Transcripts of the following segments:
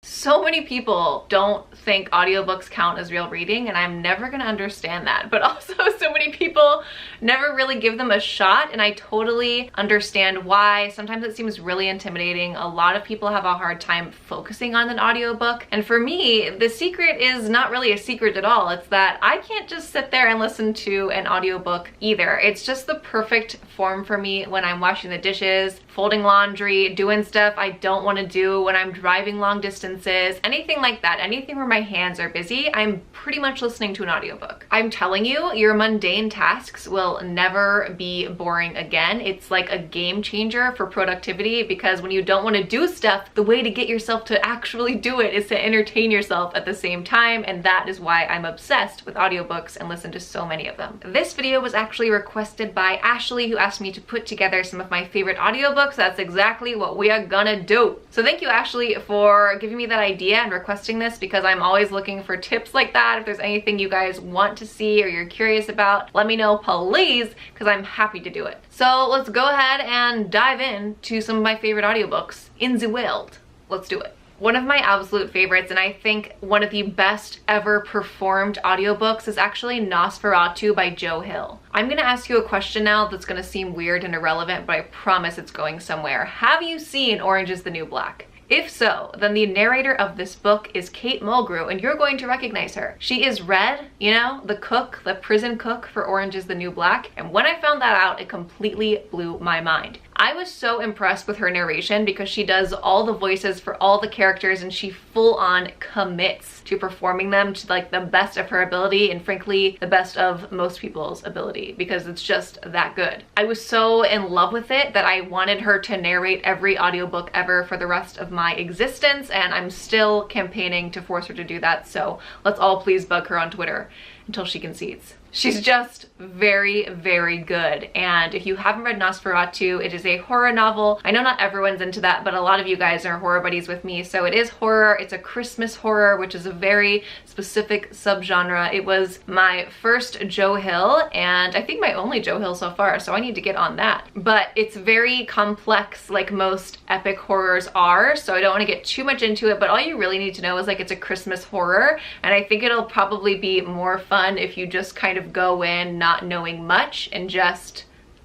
So many people don't think audiobooks count as real reading, and I'm never gonna understand that. But also so many people never really give them a shot, and I totally understand why. Sometimes it seems really intimidating. A lot of people have a hard time focusing on an audiobook. And for me, the secret is not really a secret at all. It's that I can't just sit there and listen to an audiobook either. It's just the perfect form for me when I'm washing the dishes, folding laundry, doing stuff I don't want to do, when I'm driving long distances, anything like that, anything where my hands are busy, I'm pretty much listening to an audiobook. I'm telling you, your mundane tasks will never be boring again. It's like a game changer for productivity, because when you don't want to do stuff, the way to get yourself to actually do it is to entertain yourself at the same time, and that is why I'm obsessed with audiobooks and listen to so many of them. This video was actually requested by Ashley, who asked me to put together some of my favorite audiobooks. That's exactly what we are gonna do. So thank you, Ashley, for giving me that idea and requesting this, because I'm always looking for tips like that. If there's anything you guys want to see or you're curious about, let me know, please, because I'm happy to do it. So let's go ahead and dive into some of my favorite audiobooks in the world. Let's do it. One of my absolute favorites, and I think one of the best ever performed audiobooks, is actually Nosferatu by Joe Hill. I'm gonna ask you a question now that's gonna seem weird and irrelevant, but I promise it's going somewhere. Have you seen Orange is the New Black? If so, then the narrator of this book is Kate Mulgrew, and you're going to recognize her. She is Red, you know, the cook, the prison cook for Orange is the New Black, and when I found that out, it completely blew my mind. I was so impressed with her narration because she does all the voices for all the characters, and she full on commits to performing them to like the best of her ability, and frankly the best of most people's ability, because it's just that good. I was so in love with it that I wanted her to narrate every audiobook ever for the rest of my existence, and I'm still campaigning to force her to do that, so let's all please bug her on Twitter until she concedes. She's just very, very good. And if you haven't read Nosferatu, it is a horror novel. I know not everyone's into that, but a lot of you guys are horror buddies with me. So it is horror. It's a Christmas horror, which is a very specific subgenre. It was my first Joe Hill, and I think my only Joe Hill so far, so I need to get on that. But it's very complex, like most epic horrors are, so I don't want to get too much into it, but all you really need to know is like it's a Christmas horror, and I think it'll probably be more fun if you just kind of go in not knowing much and just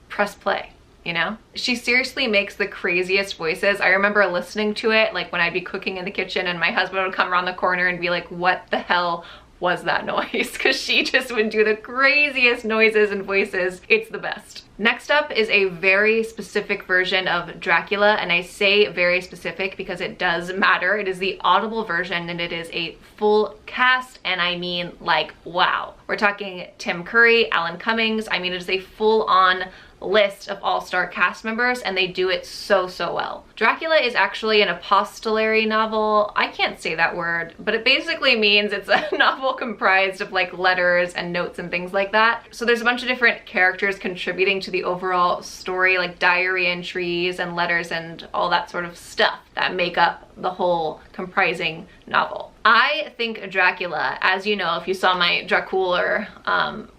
press play, you know? She seriously makes the craziest voices. I remember listening to it like when I'd be cooking in the kitchen and my husband would come around the corner and be like, what the hell was that noise? Because she just would do the craziest noises and voices. It's the best. Next up is a very specific version of Dracula, and I say very specific because it does matter. It is the Audible version, and it is a full cast, and I mean like, wow. We're talking Tim Curry, Alan Cummings. I mean, it is a full-on list of all-star cast members, and they do it so well. Dracula is actually an epistolary novel. I can't say that word, but it basically means it's a novel comprised of like letters and notes and things like that. So there's a bunch of different characters contributing to the overall story, like diary entries and letters and all that sort of stuff that make up the whole comprising novel. I think Dracula, as you know, if you saw my Dracula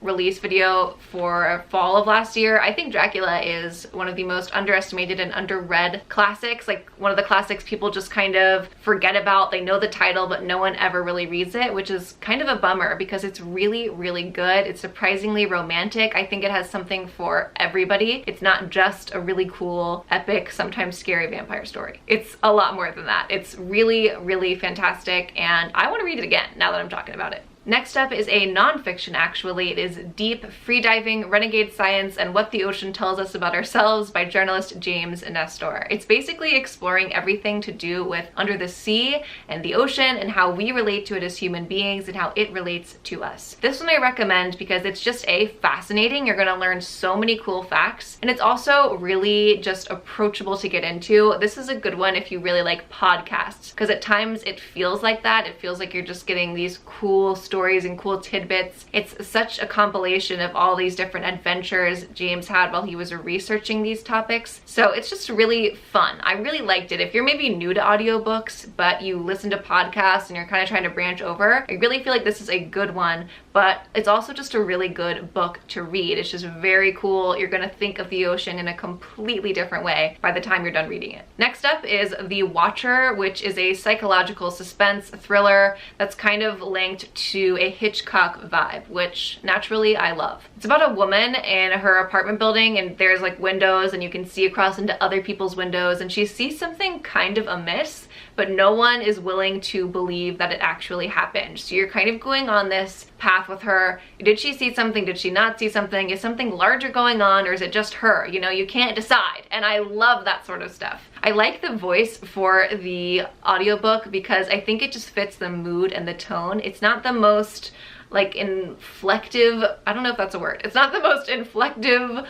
release video for fall of last year, I think Dracula is one of the most underestimated and underread classics, like one of the classics people just kind of forget about. They know the title, but no one ever really reads it, which is kind of a bummer because it's really, really good. It's surprisingly romantic. I think it has something for everybody. It's not just a really cool, epic, sometimes scary vampire story. It's a lot more than that. It's really, really fantastic, and I want to read it again now that I'm talking about it. Next up is a nonfiction, actually. It is Deep, Freediving, Renegade Science, and What the Ocean Tells Us About Ourselves by journalist James Nestor. It's basically exploring everything to do with under the sea and the ocean and how we relate to it as human beings and how it relates to us. This one I recommend because it's just fascinating. You're gonna learn so many cool facts, and it's also really just approachable to get into. This is a good one if you really like podcasts, because at times it feels like that. It feels like you're just getting these cool stories stories and cool tidbits. It's such a compilation of all these different adventures James had while he was researching these topics. So it's just really fun. I really liked it. If you're maybe new to audiobooks, but you listen to podcasts and you're kind of trying to branch over, I really feel like this is a good one, but it's also just a really good book to read. It's just very cool. You're gonna think of the ocean in a completely different way by the time you're done reading it. Next up is The Watcher, which is a psychological suspense thriller that's kind of linked to a Hitchcock vibe, which naturally I love. It's about a woman in her apartment building, and there's like windows and you can see across into other people's windows, and she sees something kind of amiss, but no one is willing to believe that it actually happened. So you're kind of going on this path with her. Did she see something? Did she not see something? Is something larger going on, or is it just her? You know, you can't decide. And I love that sort of stuff. I like the voice for the audiobook because I think it just fits the mood and the tone. It's not the most like inflective, I don't know if that's a word. It's not the most inflective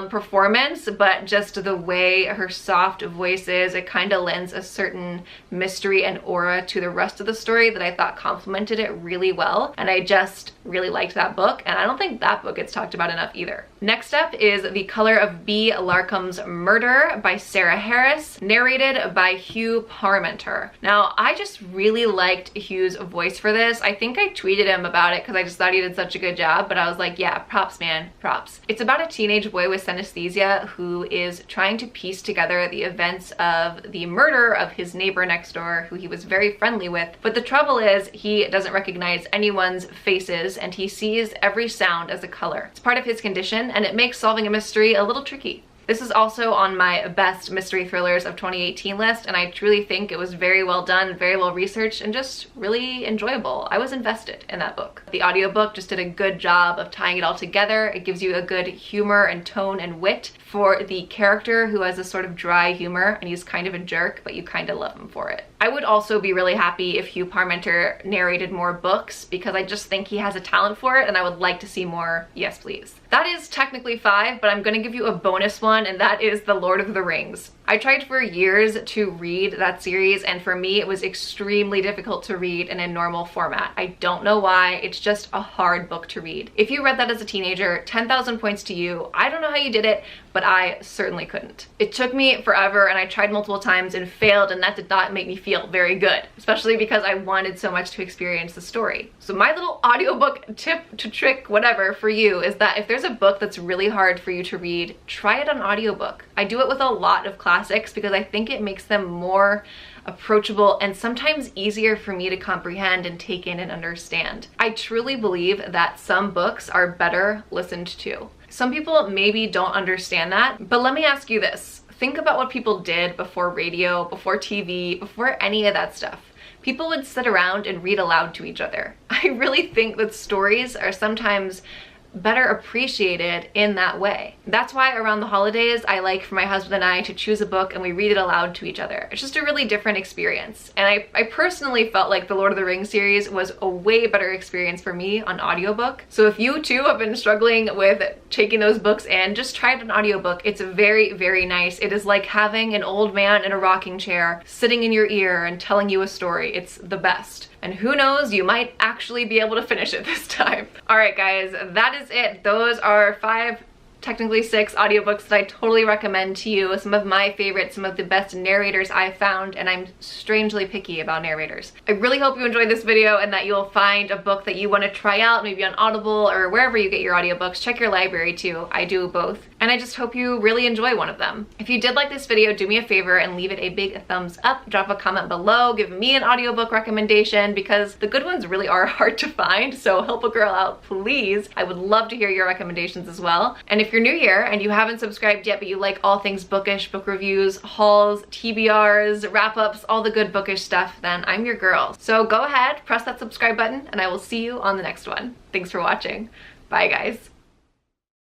performance, but just the way her soft voice is, it kind of lends a certain mystery and aura to the rest of the story that I thought complemented it really well. And I just really liked that book, and I don't think that book gets talked about enough either. Next up is The Color of Bee Larkham's Murder by Sarah Harris, narrated by Hugh Parmenter. Now, I just really liked Hugh's voice for this. I think I tweeted him about it because I just thought he did such a good job, but I was like, yeah, props, man, props. It's about a teenage boy with synesthesia who is trying to piece together the events of the murder of his neighbor next door, who he was very friendly with. But the trouble is, he doesn't recognize anyone's faces, and he sees every sound as a color. It's part of his condition, and it makes solving a mystery a little tricky. This is also on my best mystery thrillers of 2018 list, and I truly think it was very well done, very well researched, and just really enjoyable. I was invested in that book. The audiobook just did a good job of tying it all together. It gives you a good humor and tone and wit for the character who has this sort of dry humor, and he's kind of a jerk, but you kind of love him for it. I would also be really happy if Hugh Parmenter narrated more books, because I just think he has a talent for it, and I would like to see more. Yes, please. That is technically 5, but I'm gonna give you a bonus one, and that is The Lord of the Rings. I tried for years to read that series, and for me it was extremely difficult to read in a normal format. I don't know why, it's just a hard book to read. If you read that as a teenager, 10,000 points to you. I don't know how you did it, but I certainly couldn't. It took me forever, and I tried multiple times and failed, and that did not make me feel very good, especially because I wanted so much to experience the story. So my little audiobook tip to trick, whatever, for you is that if there's a book that's really hard for you to read, try it on audiobook. I do it with a lot of classics because I think it makes them more approachable and sometimes easier for me to comprehend and take in and understand. I truly believe that some books are better listened to. Some people maybe don't understand that, but let me ask you this. Think about what people did before radio, before TV, before any of that stuff. People would sit around and read aloud to each other. I really think that stories are sometimes better appreciated in that way. That's why around the holidays, I like for my husband and I to choose a book and we read it aloud to each other. It's just a really different experience. And I personally felt like the Lord of the Rings series was a way better experience for me on audiobook. So if you too have been struggling with taking those books in, just try it on audiobook. It's very, very nice. It is like having an old man in a rocking chair sitting in your ear and telling you a story. It's the best. And who knows, you might actually be able to finish it this time. All right, guys, that is it. Those are 5, technically 6 audiobooks that I totally recommend to you. Some of my favorites, some of the best narrators I've found, and I'm strangely picky about narrators. I really hope you enjoyed this video and that you'll find a book that you want to try out, maybe on Audible or wherever you get your audiobooks. Check your library too. I do both. And I just hope you really enjoy one of them. If you did like this video, do me a favor and leave it a big thumbs up. Drop a comment below. Give me an audiobook recommendation because the good ones really are hard to find. So help a girl out, please. I would love to hear your recommendations as well. And if you're new here and you haven't subscribed yet, but you like all things bookish, book reviews, hauls, TBRs, wrap-ups, all the good bookish stuff, then I'm your girl. So go ahead, press that subscribe button, and I will see you on the next one. Thanks for watching. Bye, guys.